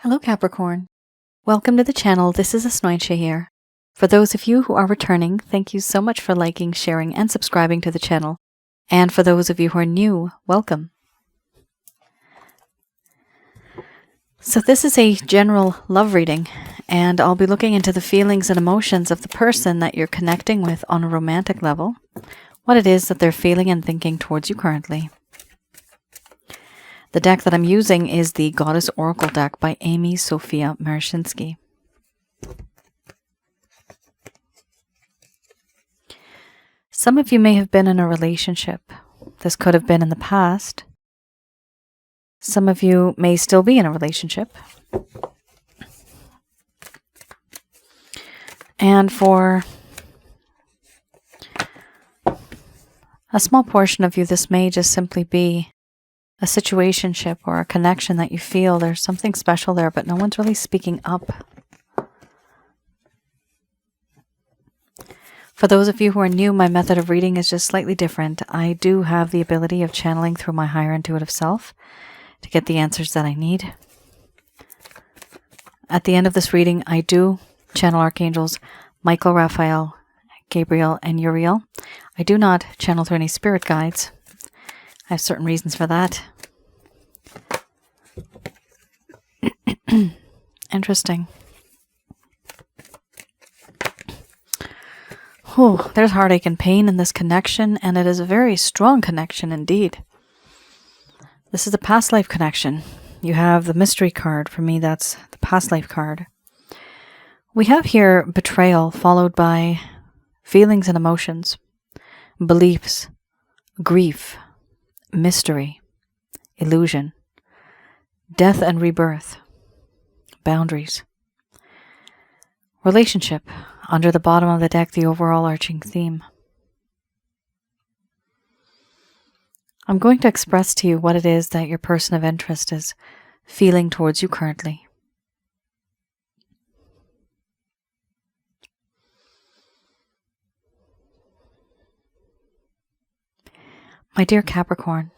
Hello Capricorn. Welcome to the channel. This is Asnointia here. For those of you who are returning, thank you so much for liking, sharing, and subscribing to the channel. And for those of you who are new, welcome. So this is a general love reading, and I'll be looking into the feelings and emotions of the person that you're connecting with on a romantic level, what it is that they're feeling and thinking towards you currently. The deck that I'm using is the Goddess Oracle deck by Amy Sophia Marashinsky. Some of you may have been in a relationship. This could have been in the past. Some of you may still be in a relationship. And for a small portion of you, this may just simply be a situationship or a connection that you feel there's something special there, but no one's really speaking up. For those of you who are new, my method of reading is just slightly different. I do have the ability of channeling through my higher intuitive self to get the answers that I need. At the end of this reading, I do channel archangels Michael, Raphael, Gabriel, and Uriel. I do not channel through any spirit guides. I have certain reasons for that. Interesting. Oh, there's heartache and pain in this connection, and it is a very strong connection indeed. This is a past life connection. You have the mystery card. For me, that's the past life card. We have here betrayal followed by feelings and emotions, beliefs, grief, mystery, illusion, death and rebirth, boundaries, relationship. Under the bottom of the deck, the overall arching theme. I'm going to express to you what it is that your person of interest is feeling towards you currently. My dear Capricorn,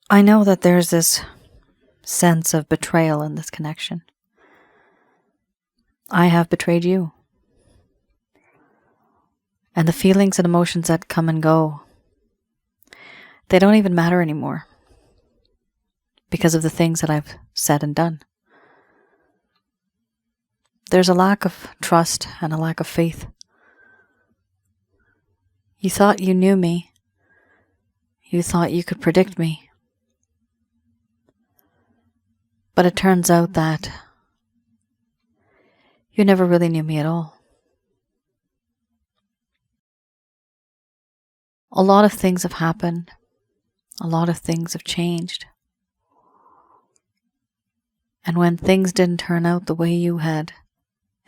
I know that there's this sense of betrayal in this connection. I have betrayed you. And the feelings and emotions that come and go, they don't even matter anymore because of the things that I've said and done. There's a lack of trust and a lack of faith. You thought you knew me. You thought you could predict me. But it turns out that you never really knew me at all. A lot of things have happened. A lot of things have changed. And when things didn't turn out the way you had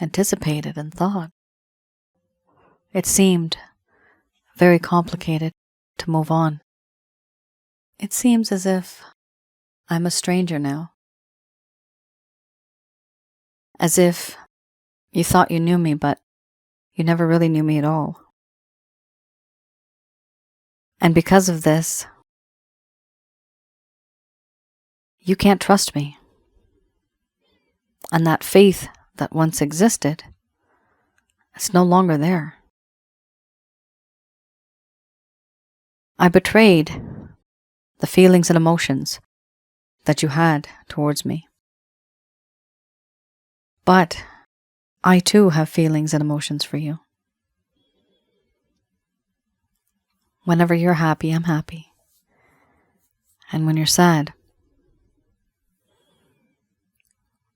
anticipated and thought, it seemed very complicated to move on. It seems as if I'm a stranger now. As if you thought you knew me, but you never really knew me at all. And because of this, you can't trust me. And that faith that once existed, it's no longer there. I betrayed the feelings and emotions that you had towards me. But I too have feelings and emotions for you. Whenever you're happy, I'm happy. And when you're sad,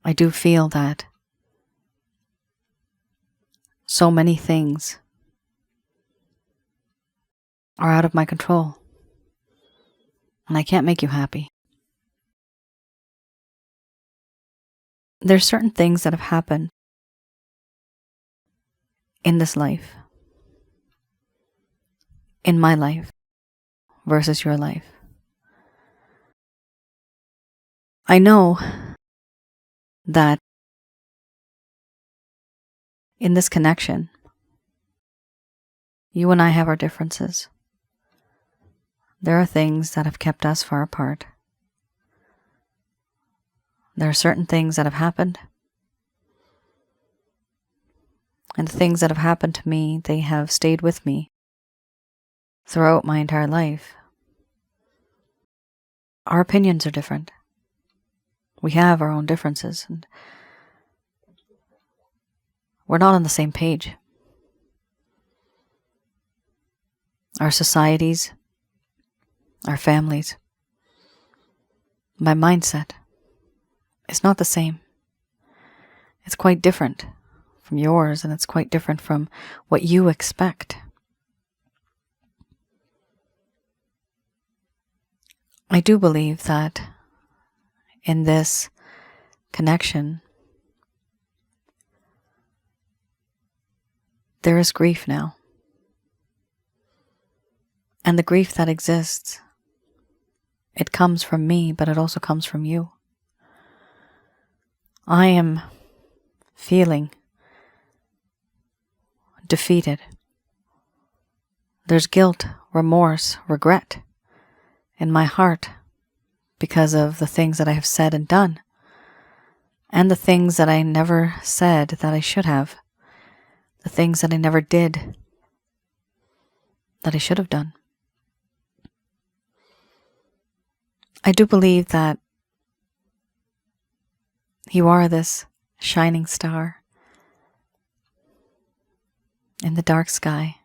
I do feel that so many things are out of my control. And I can't make you happy. There's certain things that have happened in this life, in my life, versus your life. I know that in this connection, you and I have our differences. There are things that have kept us far apart. There are certain things that have happened. And the things that have happened to me, they have stayed with me throughout my entire life. Our opinions are different. We have our own differences, and we're not on the same page. Our societies, our families, my mindset is not the same. It's quite different from yours, and it's quite different from what you expect. I do believe that in this connection, there is grief now. And the grief that exists, it comes from me, but it also comes from you. I am feeling defeated. There's guilt, remorse, regret in my heart because of the things that I have said and done, and the things that I never said that I should have, the things that I never did that I should have done. I do believe that you are this shining star in the dark sky.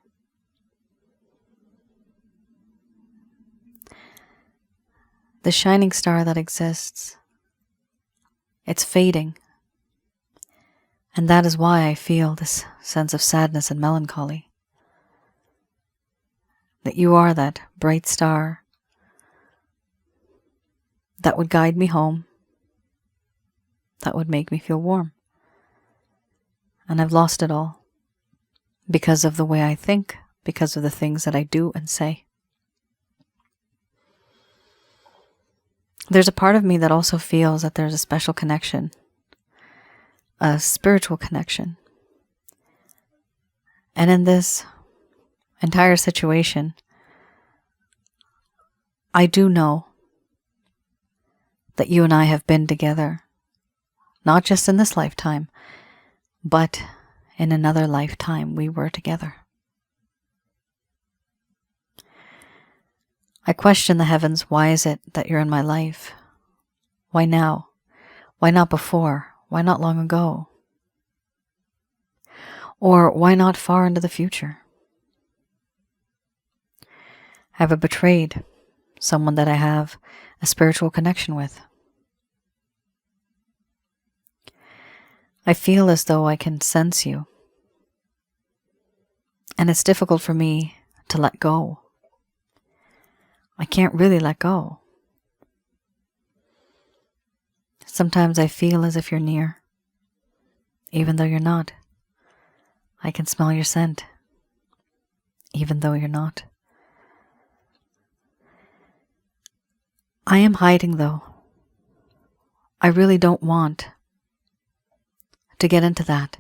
The shining star that exists, it's fading. And that is why I feel this sense of sadness and melancholy. That you are that bright star that would guide me home, that would make me feel warm. And I've lost it all because of the way I think, because of the things that I do and say. There's a part of me that also feels that there's a special connection, a spiritual connection. And in this entire situation, I do know that you and I have been together, not just in this lifetime, but in another lifetime we were together. I question the heavens. Why is it that you're in my life? Why now? Why not before? Why not long ago? Or why not far into the future? Have I betrayed someone that I have a spiritual connection with? I feel as though I can sense you. And it's difficult for me to let go. I can't really let go. Sometimes I feel as if you're near, even though you're not. I can smell your scent, even though you're not. I am hiding, though. I really don't want to get into that.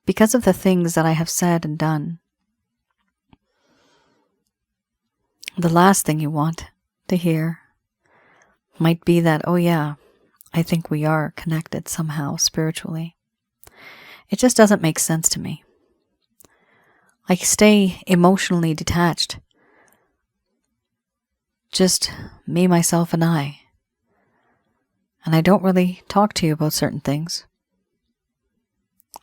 Because of the things that I have said and done, the last thing you want to hear might be that, oh yeah, I think we are connected somehow spiritually. It just doesn't make sense to me. I stay emotionally detached. Just me, myself, and I. And I don't really talk to you about certain things.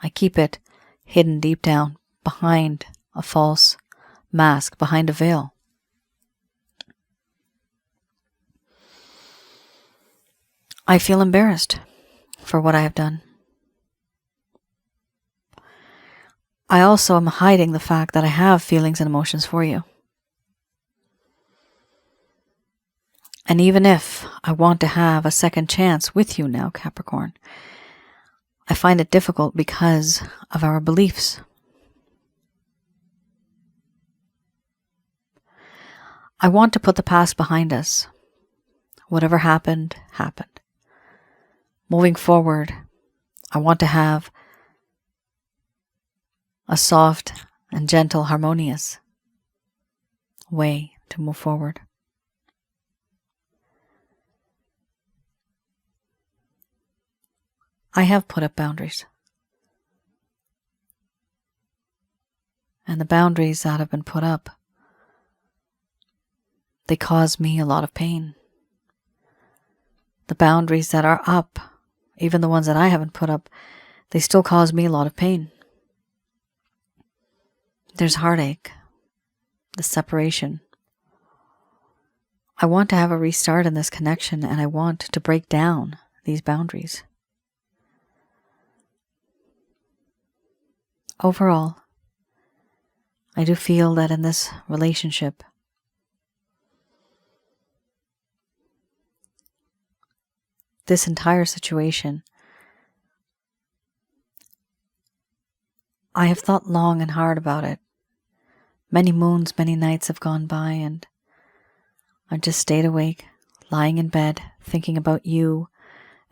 I keep it hidden deep down behind a false mask, behind a veil. I feel embarrassed for what I have done. I also am hiding the fact that I have feelings and emotions for you. And even if I want to have a second chance with you now, Capricorn, I find it difficult because of our beliefs. I want to put the past behind us. Whatever happened, happened. Moving forward, I want to have a soft and gentle, harmonious way to move forward. I have put up boundaries. And the boundaries that have been put up, they cause me a lot of pain. The boundaries that are up, even the ones that I haven't put up, they still cause me a lot of pain. There's heartache, the separation. I want to have a restart in this connection, and I want to break down these boundaries. Overall, I do feel that in this relationship, this entire situation, I have thought long and hard about it. Many moons, many nights have gone by, and I've just stayed awake, lying in bed, thinking about you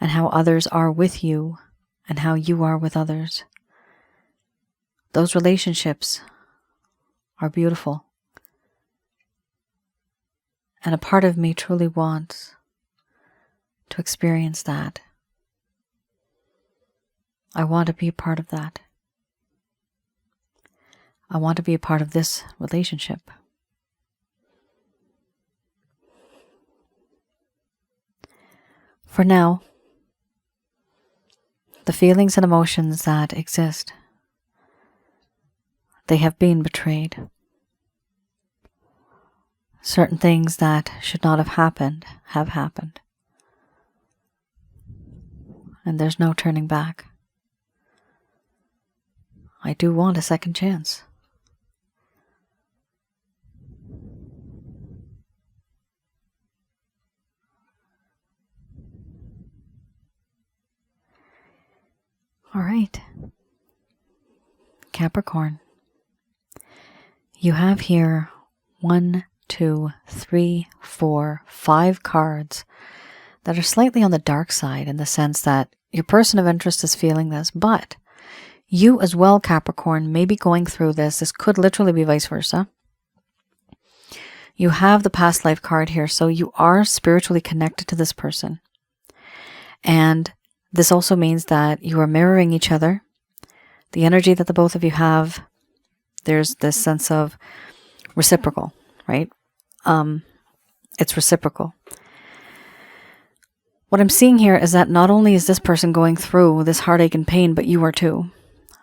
and how others are with you and how you are with others. Those relationships are beautiful. And a part of me truly wants to experience that. I want to be a part of that. I want to be a part of this relationship. For now, the feelings and emotions that exist, they have been betrayed. Certain things that should not have happened have happened. And there's no turning back. I do want a second chance. All right, Capricorn, you have here 1, 2, 3, 4, 5 cards that are slightly on the dark side in the sense that your person of interest is feeling this, but you as well, Capricorn, may be going through this. This could literally be vice versa. You have the past life card here, so you are spiritually connected to this person. And this also means that you are mirroring each other. The energy that the both of you have, there's this sense of reciprocal, right? It's reciprocal. What I'm seeing here is that not only is this person going through this heartache and pain, but you are too.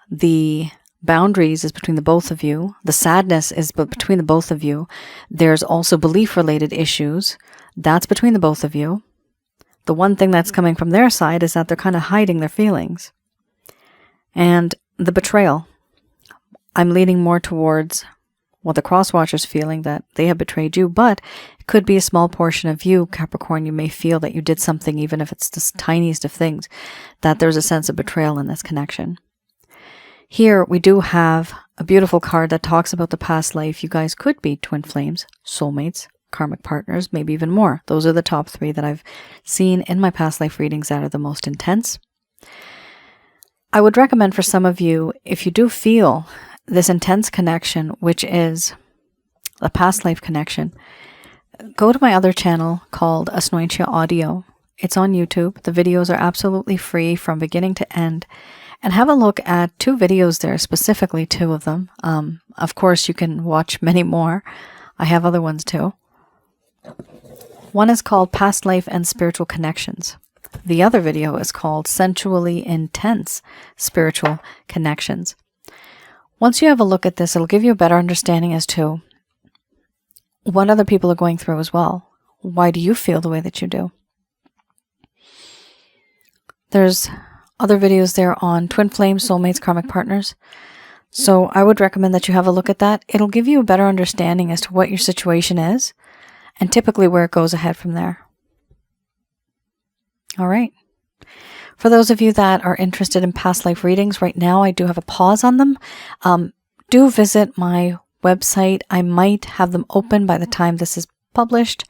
The boundaries is between the both of you. The sadness is between the both of you. There's also belief-related issues. That's between the both of you. The one thing that's coming from their side is that they're kind of hiding their feelings. And the betrayal. I'm leaning more towards what the cross-watcher's feeling, that they have betrayed you, but it could be a small portion of you, Capricorn. You may feel that you did something, even if it's the tiniest of things, that there's a sense of betrayal in this connection. Here we do have a beautiful card that talks about the past life. You guys could be twin flames, soulmates, karmic partners, maybe even more. Those are the top 3 that I've seen in my past life readings that are the most intense. I would recommend for some of you, if you do feel this intense connection, which is a past life connection, go to my other channel called Asnointia Audio. It's on YouTube. The videos are absolutely free from beginning to end. And have a look at 2 videos there, specifically 2 of them. Of course, you can watch many more. I have other ones too. One is called Past Life and Spiritual Connections. The other video is called Sensually Intense Spiritual Connections. Once you have a look at this, it'll give you a better understanding as to what other people are going through as well. Why do you feel the way that you do? There's other videos there on twin flames, soulmates, karmic partners. So I would recommend that you have a look at that. It'll give you a better understanding as to what your situation is and typically where it goes ahead from there. All right. For those of you that are interested in past life readings, right now I do have a pause on them. Do visit my website. I might have them open by the time this is published.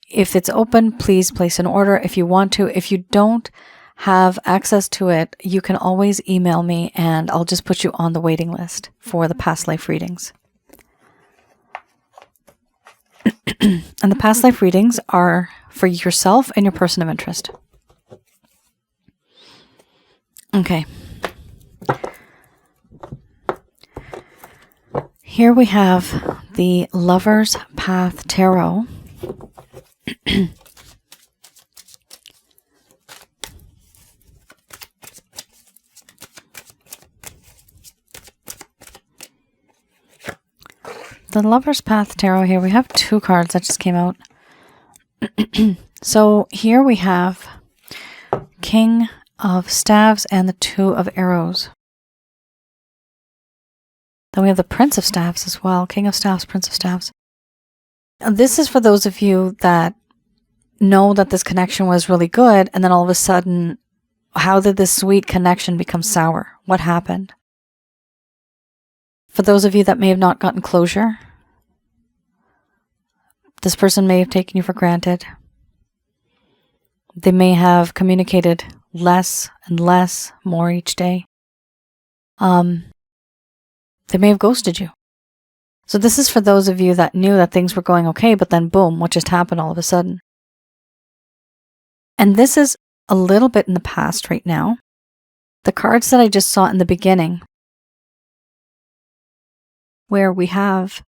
If it's open, please place an order if you want to. If you don't have access to it, you can always email me and I'll just put you on the waiting list for the past life readings. And the past life readings are for yourself and your person of interest. Okay. Here we have the Lover's Path Tarot. The Lover's Path Tarot here, we have two cards that just came out. So here we have King of Staves and the Two of Arrows. Then we have the Prince of Staves as well. King of Staves, Prince of Staves. And this is for those of you that know that this connection was really good, and then all of a sudden, how did this sweet connection become sour? What happened? For those of you that may have not gotten closure, this person may have taken you for granted. They may have communicated less and less, more each day. They may have ghosted you. So this is for those of you that knew that things were going okay, but then boom, what just happened all of a sudden? And this is a little bit in the past right now. The cards that I just saw in the beginning, where we have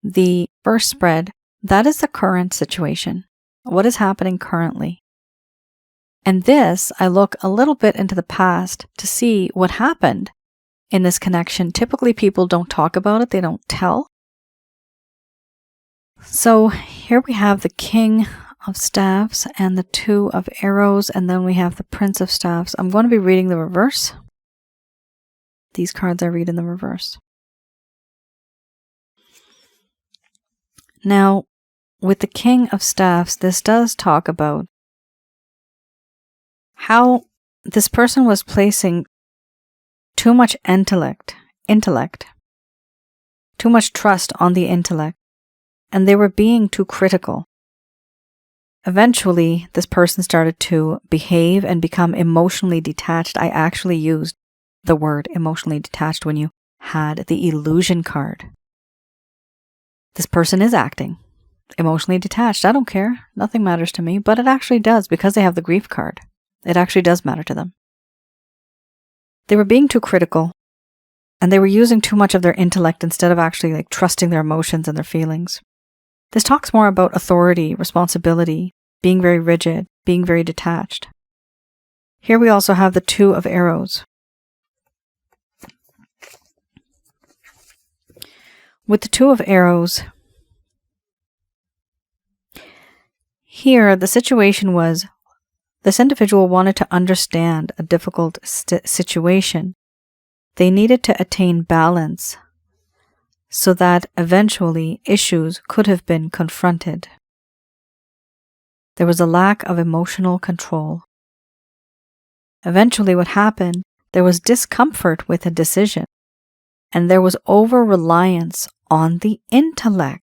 the first spread, that is the current situation. What is happening currently? And this, I look a little bit into the past to see what happened in this connection. Typically, people don't talk about it. They don't tell. So here we have the King of Staves and the Two of Arrows, and then we have the Prince of Staves. I'm going to be reading the reverse. These cards I read in the reverse. Now, with the King of Staves, this does talk about how this person was placing too much intellect, too much trust on the intellect, and they were being too critical. Eventually, this person started to behave and become emotionally detached. I actually used the word emotionally detached when you had the illusion card. This person is acting emotionally detached. I don't care. Nothing matters to me, but it actually does because they have the grief card. It actually does matter to them. They were being too critical, and they were using too much of their intellect instead of actually trusting their emotions and their feelings. This talks more about authority, responsibility, being very rigid, being very detached. Here we also have the Two of Arrows. With the Two of Arrows, here the situation was this individual wanted to understand a difficult situation. They needed to attain balance so that eventually issues could have been confronted. There was a lack of emotional control. Eventually what happened, there was discomfort with a decision, and there was over-reliance on the intellect,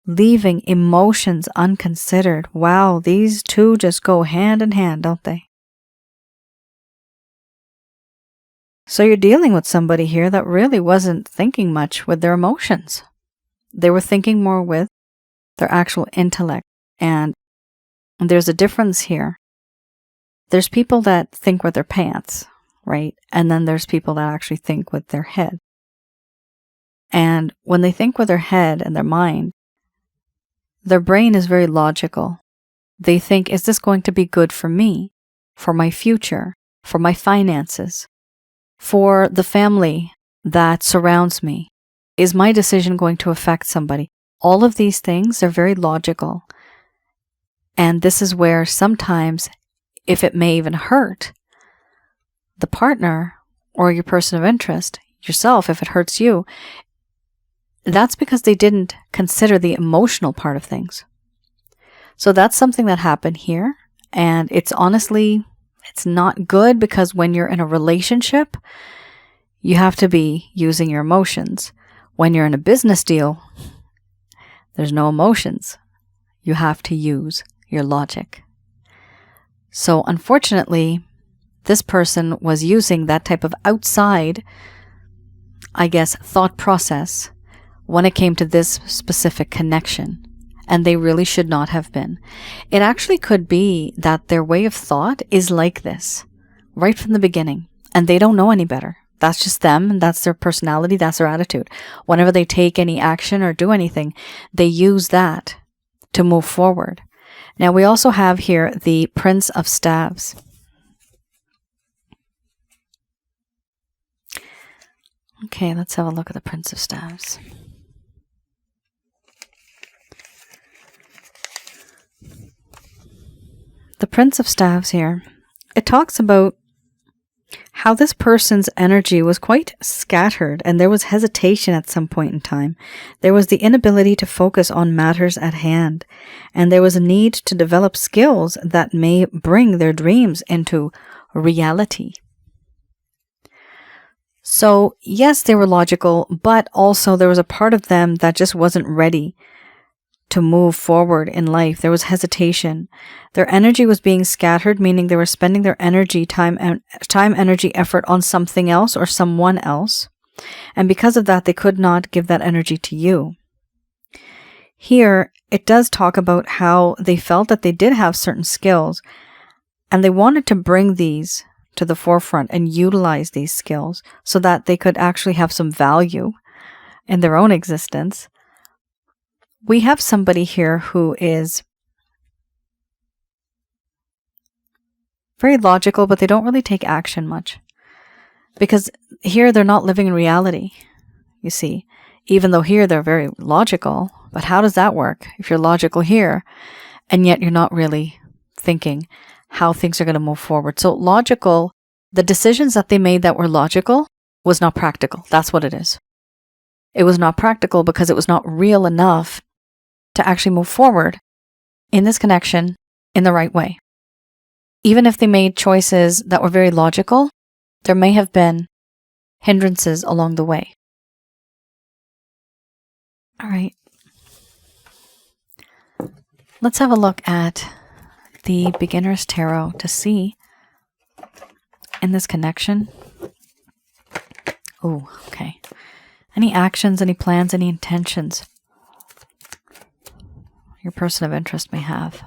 leaving emotions unconsidered. Wow, these two just go hand in hand, don't they? So you're dealing with somebody here that really wasn't thinking much with their emotions. They were thinking more with their actual intellect. And there's a difference here. There's people that think with their pants, right? And then there's people that actually think with their head. And when they think with their head and their mind, their brain is very logical. They think, is this going to be good for me, for my future, for my finances, for the family that surrounds me? Is my decision going to affect somebody? All of these things are very logical. And this is where sometimes, if it may even hurt the partner or your person of interest, yourself, if it hurts you, that's because they didn't consider the emotional part of things. So that's something that happened here. And it's honestly, it's not good, because when you're in a relationship, you have to be using your emotions. When you're in a business deal, there's no emotions. You have to use your logic. So unfortunately, this person was using that type of outside, I guess, thought process when it came to this specific connection. And they really should not have been. It actually could be that their way of thought is like this. right from the beginning. And they don't know any better. That's just them, and that's their personality, that's their attitude. Whenever they take any action or do anything, they use that to move forward. Now we also have here the Prince of Staves. Okay, let's have a look at the Prince of Staves. The Prince of Staves here, it talks about how this person's energy was quite scattered and there was hesitation at some point in time. There was the inability to focus on matters at hand, and there was a need to develop skills that may bring their dreams into reality. So yes, they were logical, but also there was a part of them that just wasn't ready to move forward in life. There was hesitation. Their energy was being scattered, meaning they were spending their energy, time, energy, effort on something else or someone else. And because of that, they could not give that energy to you. Here, it does talk about how they felt that they did have certain skills and they wanted to bring these to the forefront and utilize these skills so that they could actually have some value in their own existence. We have somebody here who is very logical, but they don't really take action much. Because here they're not living in reality, you see. Even though here they're very logical, but how does that work if you're logical here and yet you're not really thinking how things are going to move forward? So logical, the decisions that they made that were logical was not practical. That's what it is. It was not practical because it was not real enough to actually move forward in this connection in the right way. Even if they made choices that were very logical, there may have been hindrances along the way. All right. Let's have a look at the Beginner's Tarot to see in this connection. Oh, okay. Any actions, any plans, any intentions your person of interest may have.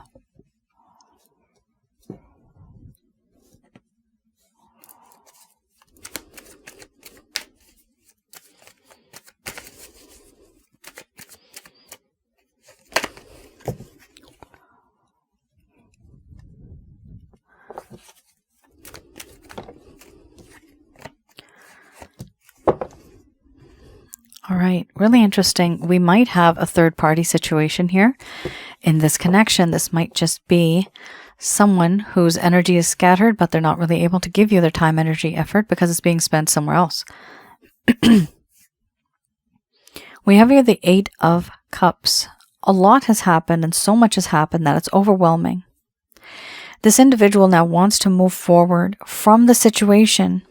All right, really interesting. We might have a third-party situation here in this connection. This might just be someone whose energy is scattered, but they're not really able to give you their time, energy, effort because it's being spent somewhere else. We have here the Eight of Cups. A lot has happened and so much has happened that it's overwhelming. This individual now wants to move forward from the situation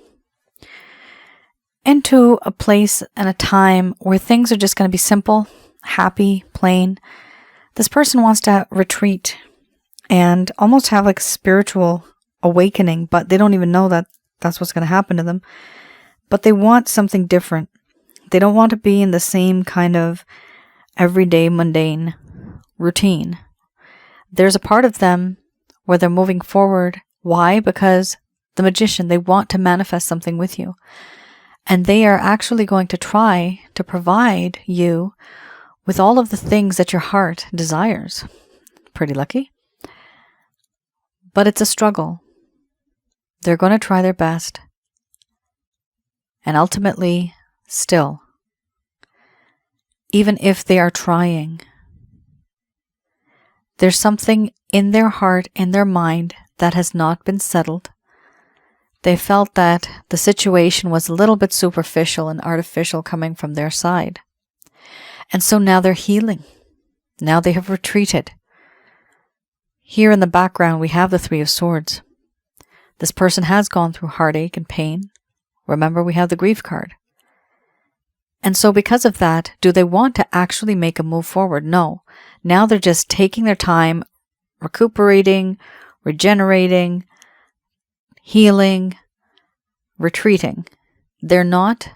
into a place and a time where things are just going to be simple, happy, plain. This person wants to retreat and almost have like a spiritual awakening, but they don't even know that that's what's going to happen to them. But they want something different. They don't want to be in the same kind of everyday mundane routine. There's a part of them where they're moving forward. Why? Because the Magician, they want to manifest something with you. And they are actually going to try to provide you with all of the things that your heart desires. Pretty lucky. But it's a struggle. They're going to try their best. And ultimately, still, even if they are trying, there's something in their heart, in their mind, that has not been settled. They felt that the situation was a little bit superficial and artificial coming from their side. And so now they're healing. Now they have retreated. Here in the background, we have the Three of Swords. This person has gone through heartache and pain. Remember, we have the Grief card. And so because of that, do they want to actually make a move forward? No. Now they're just taking their time, recuperating, regenerating, healing, retreating. They're not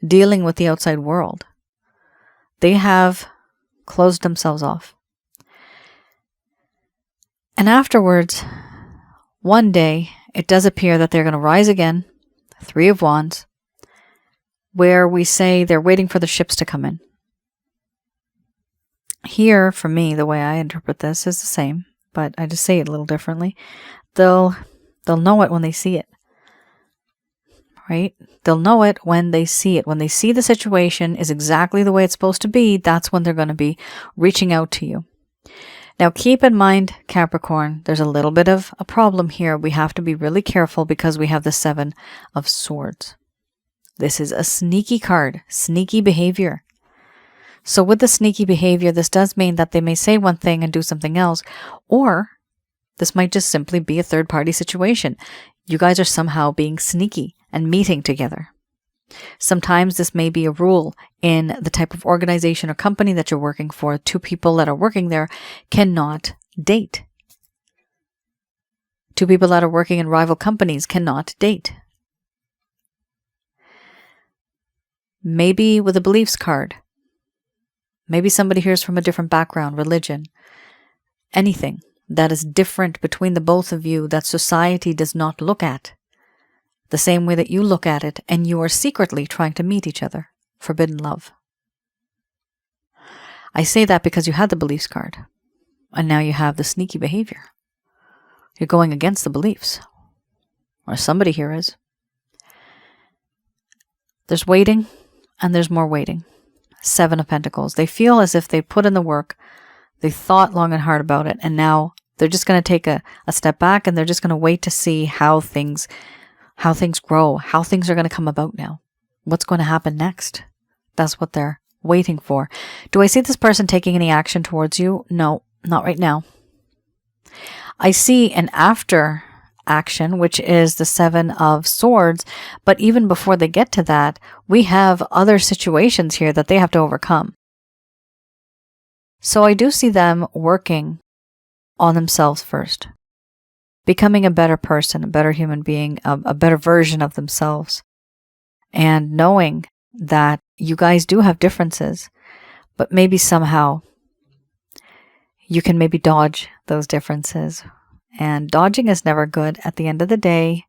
dealing with the outside world. They have closed themselves off. And afterwards, one day, it does appear that they're going to rise again. Three of Wands, where we say they're waiting for the ships to come in. Here, for me, the way I interpret this is the same, but I just say it a little differently. They'll know it when they see it. Right? They'll know it when they see it. When they see the situation is exactly the way it's supposed to be, that's when they're going to be reaching out to you. Now, keep in mind, Capricorn, there's a little bit of a problem here. We have to be really careful because we have the Seven of Swords. This is a sneaky card, sneaky behavior. So with the sneaky behavior, this does mean that they may say one thing and do something else, or this might just simply be a third-party situation. You guys are somehow being sneaky and meeting together. Sometimes this may be a rule in the type of organization or company that you're working for. Two people that are working there cannot date. Two people that are working in rival companies cannot date. Maybe with a beliefs card. Maybe somebody here is from a different background, religion, anything that is different between the both of you that society does not look at the same way that you look at it, and you are secretly trying to meet each other. Forbidden love. I say that because you had the beliefs card, and now you have the sneaky behavior. You're going against the beliefs, or somebody here is. There's waiting, and there's more waiting. Seven of Pentacles. They feel as if they put in the work, they thought long and hard about it, and now they're just going to take a step back, and they're just going to wait to see how things grow, how things are going to come about now. What's going to happen next? That's what they're waiting for. Do I see this person taking any action towards you? No, not right now. I see an after action, which is the Seven of Swords, but even before they get to that, we have other situations here that they have to overcome. So I do see them working on themselves first. Becoming a better person, a better human being, a better version of themselves. And knowing that you guys do have differences, but maybe somehow you can maybe dodge those differences. And dodging is never good. At the end of the day,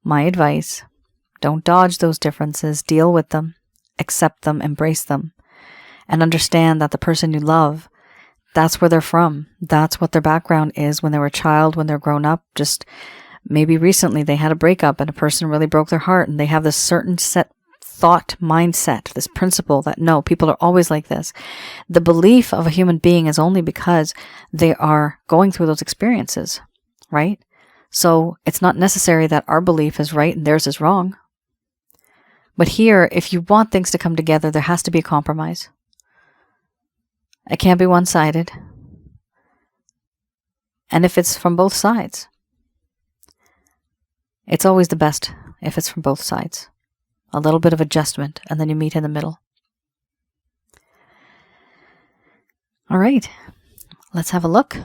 my advice, don't dodge those differences. Deal with them, accept them, embrace them, and understand that the person you love, that's where they're from. That's what their background is when they were a child, when they're grown up. Just maybe recently they had a breakup and a person really broke their heart, and they have this certain set thought mindset, this principle that no, people are always like this. The belief of a human being is only because they are going through those experiences, right? So it's not necessary that our belief is right and theirs is wrong. But here, if you want things to come together, there has to be a compromise. It can't be one-sided. And if it's from both sides, it's always the best if it's from both sides. A little bit of adjustment, and then you meet in the middle. All right, let's have a look.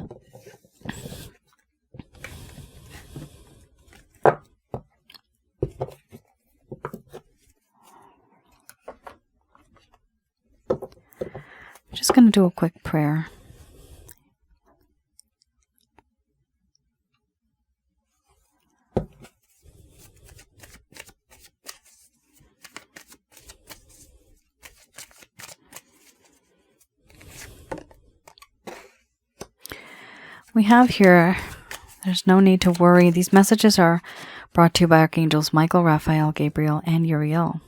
I'm just going to do a quick prayer. We have here, there's no need to worry. These messages are brought to you by Archangels Michael, Raphael, Gabriel, and Uriel.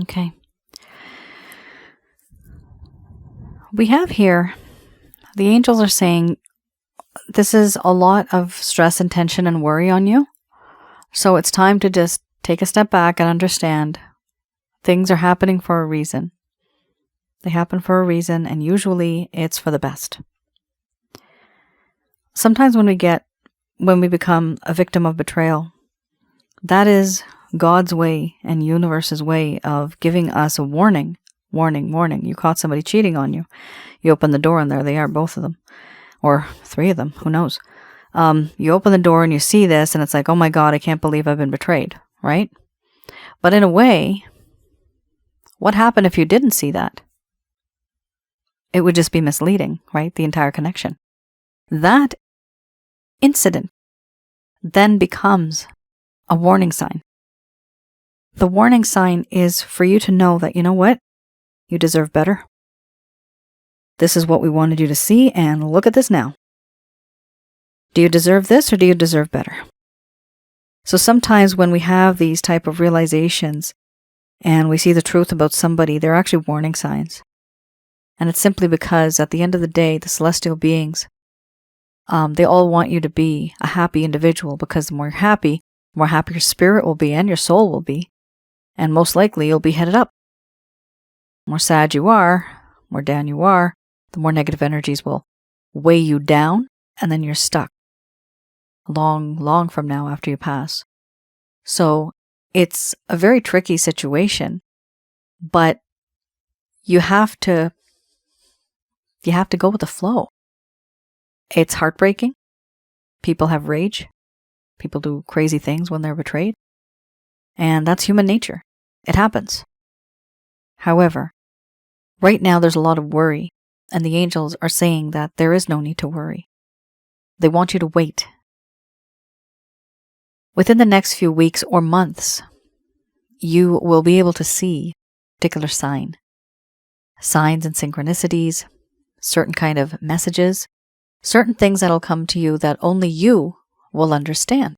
Okay. We have here, the angels are saying this is a lot of stress and tension and worry on you. So it's time to just take a step back and understand things are happening for a reason. They happen for a reason, and usually it's for the best. Sometimes when we become a victim of betrayal, that is God's way and universe's way of giving us a warning. Warning, warning. You caught somebody cheating on you. You open the door and there they are, both of them. Or 3 of them, who knows. You open the door and you see this and it's like, oh my God, I can't believe I've been betrayed, right? But in a way, what happened if you didn't see that? It would just be misleading, right? The entire connection. That incident then becomes a warning sign. The warning sign is for you to know that, you know what? You deserve better. This is what we wanted you to see, and look at this now. Do you deserve this or do you deserve better? So sometimes when we have these type of realizations and we see the truth about somebody, they're actually warning signs. And it's simply because at the end of the day, the celestial beings, they all want you to be a happy individual, because the more you're happy, the more happy your spirit will be and your soul will be. And most likely you'll be headed up. The more sad you are, the more down you are, the more negative energies will weigh you down, and then you're stuck long, long from now after you pass. So it's a very tricky situation, but you have to go with the flow. It's heartbreaking. People have rage. People do crazy things when they're betrayed. And that's human nature. It happens. However, right now there's a lot of worry, and the angels are saying that there is no need to worry. They want you to wait. Within the next few weeks or months, you will be able to see a particular signs and synchronicities, certain kind of messages, certain things that'll come to you that only you will understand.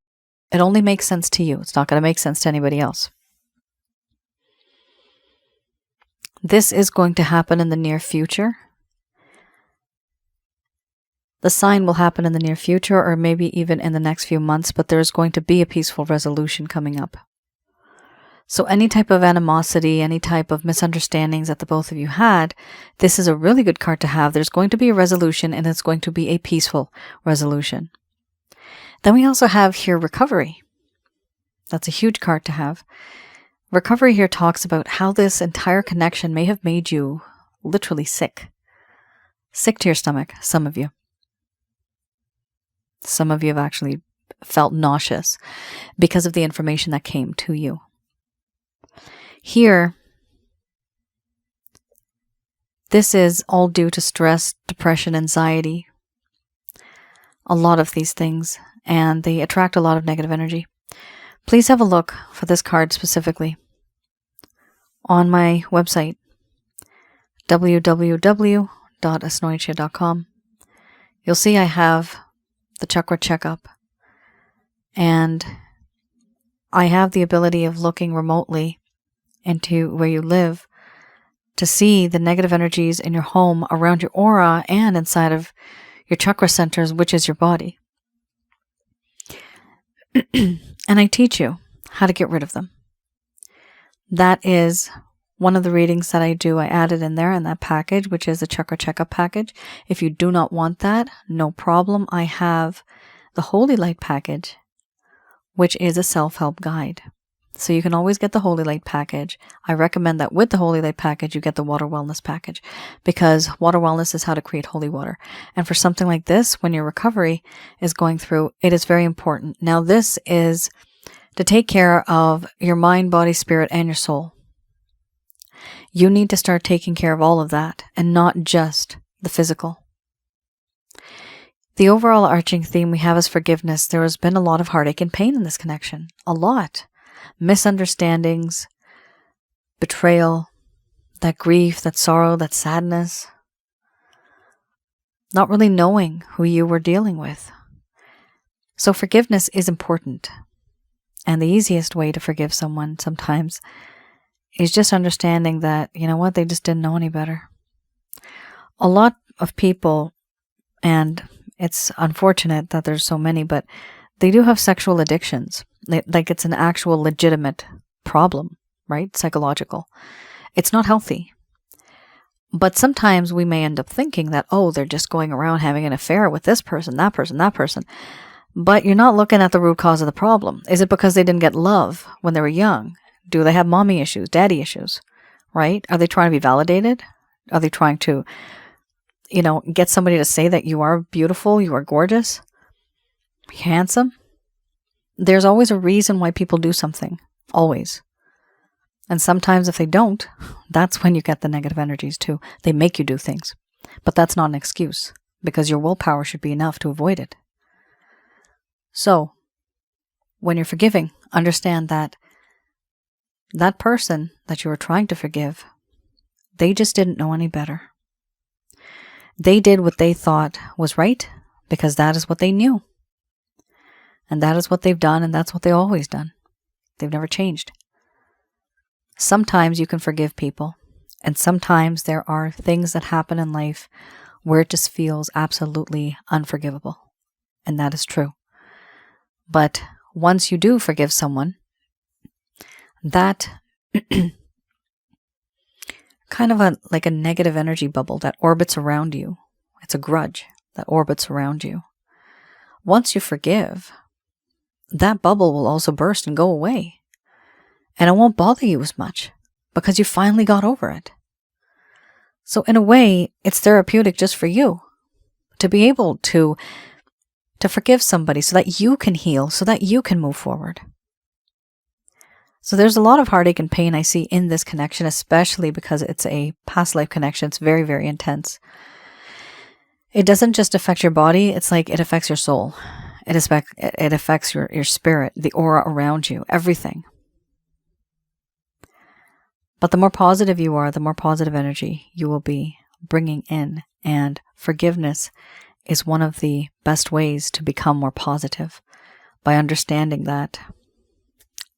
It only makes sense to you. It's not going to make sense to anybody else. This is going to happen in the near future. The sign will happen in the near future, or maybe even in the next few months, but there's going to be a peaceful resolution coming up. So any type of animosity, any type of misunderstandings that the both of you had, this is a really good card to have. There's going to be a resolution, and it's going to be a peaceful resolution. Then we also have here recovery. That's a huge card to have. Recovery here talks about how this entire connection may have made you literally sick. Sick to your stomach, some of you. Some of you have actually felt nauseous because of the information that came to you. Here, this is all due to stress, depression, anxiety, a lot of these things, and they attract a lot of negative energy. Please have a look for this card specifically on my website, www.asnointia.com. You'll see I have the chakra checkup, and I have the ability of looking remotely into where you live to see the negative energies in your home, around your aura, and inside of your chakra centers, which is your body. And I teach you how to get rid of them. That is one of the readings that I do. I added in there in that package, which is the chakra checkup package. If you do not want that, no problem. I have the Holy Light package, which is a self-help guide. So you can always get the Holy Light package. I recommend that with the Holy Light package, you get the Water Wellness package, because water wellness is how to create holy water. And for something like this, when your recovery is going through, it is very important. Now, this is to take care of your mind, body, spirit, and your soul. You need to start taking care of all of that, and not just the physical. The overall arching theme we have is forgiveness. There has been a lot of heartache and pain in this connection. A lot. Misunderstandings, betrayal, that grief, that sorrow, that sadness. Not really knowing who you were dealing with. So forgiveness is important. And the easiest way to forgive someone sometimes is just understanding that, you know what, they just didn't know any better. A lot of people, and it's unfortunate that there's so many, but they do have sexual addictions. Like it's an actual legitimate problem, right? Psychological. It's not healthy. But sometimes we may end up thinking that, oh, they're just going around having an affair with this person, that person, that person. But you're not looking at the root cause of the problem. Is it because they didn't get love when they were young? Do they have mommy issues, daddy issues, right? Are they trying to be validated? Are they trying to, get somebody to say that you are beautiful, you are gorgeous, handsome? There's always a reason why people do something. Always. And sometimes if they don't, that's when you get the negative energies too. They make you do things. But that's not an excuse, because your willpower should be enough to avoid it. So, when you're forgiving, understand that that person that you were trying to forgive, they just didn't know any better. They did what they thought was right because that is what they knew. And that is what they've done, and that's what they've always done. They've never changed. Sometimes you can forgive people, and sometimes there are things that happen in life where it just feels absolutely unforgivable. And that is true. But once you do forgive someone, that kind of like a negative energy bubble that orbits around you. It's a grudge that orbits around you. Once you forgive, that bubble will also burst and go away. And it won't bother you as much because you finally got over it. So in a way, it's therapeutic just for you to be able to forgive somebody so that you can heal, so that you can move forward. So there's a lot of heartache and pain I see in this connection, especially because it's a past life connection. It's very, very intense. It doesn't just affect your body. It's like it affects your soul. It affects your spirit, the aura around you, everything. But the more positive you are, the more positive energy you will be bringing in. And forgiveness is one of the best ways to become more positive, by understanding that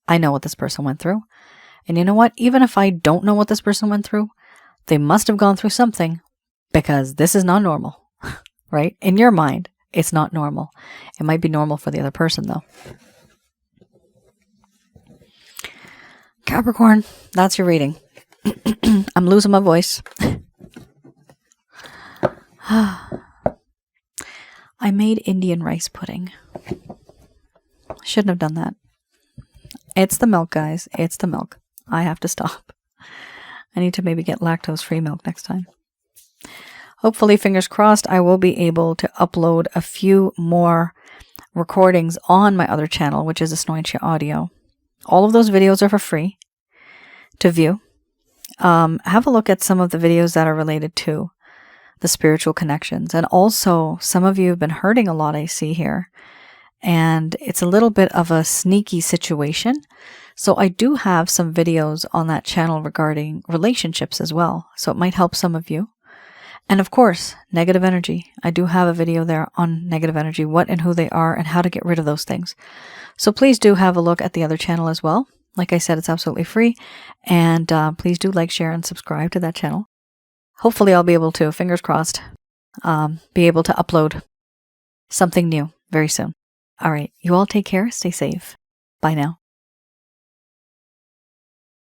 I know what this person went through. And you know what? Even if I don't know what this person went through, they must have gone through something, because this is not normal, right? In your mind, it's not normal. It might be normal for the other person, though. Capricorn, that's your reading. I'm losing my voice. I made Indian rice pudding. Shouldn't have done that. It's the milk, guys. It's the milk. I have to stop. I need to maybe get lactose-free milk next time. Hopefully, fingers crossed, I will be able to upload a few more recordings on my other channel, which is Asnointia Audio. All of those videos are for free to view. Have a look at some of the videos that are related to the spiritual connections. And also, some of you have been hurting a lot, I see here. And it's a little bit of a sneaky situation. So I do have some videos on that channel regarding relationships as well. So it might help some of you. And of course, negative energy. I do have a video there on negative energy, what and who they are, and how to get rid of those things. So please do have a look at the other channel as well. Like I said, it's absolutely free. And please do like, share, and subscribe to that channel. Hopefully I'll be able to, fingers crossed, be able to upload something new very soon. All right, you all take care, stay safe. Bye now.